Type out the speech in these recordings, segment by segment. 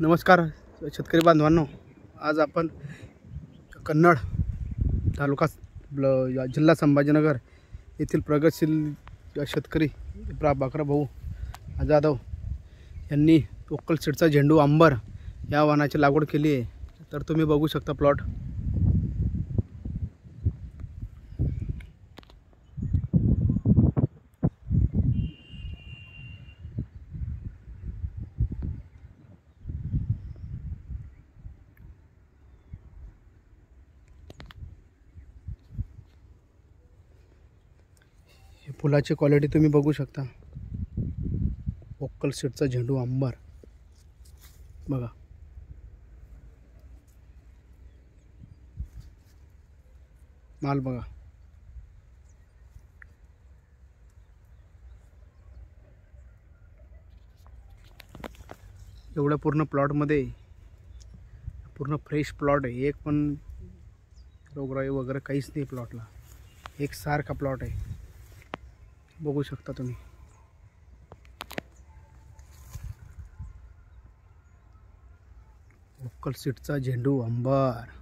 नमस्कार शेतकरी बांधवांनो, आज आपण कन्नड तालुका जिल्हा संभाजीनगर येथील प्रगतशील शेतकरी प्रभाकर भाऊ जाधव यांनी वोक्कल सीडचा झेंडू अंबर या वाहनाची लागवड केली आहे। तर तुम्ही बघू शकता प्लॉट। फुलाची क्वालिटी तुम्ही बघू शकता। वोक्कल सीडचा झेंडू अंबर बघा। माल बघा। एवढ्या पूर्ण प्लॉटमध्ये पूर्ण फ्रेश प्लॉट आहे। एक पण रोगराई वगैरे काहीच नाही प्लॉटला। एक सारखा प्लॉट आहे, बघू शकता तुम्ही। वोक्कल सीडचा झेंडू अंबर।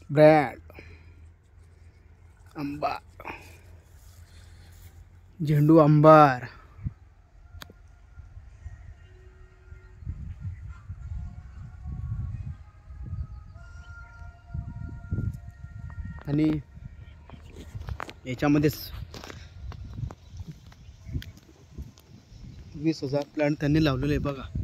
ब्रँड अंबर, झेंडू अंबर। आणि याच्यामध्ये 20,000 प्लांट त्यांनी लावलेले आहे बघा।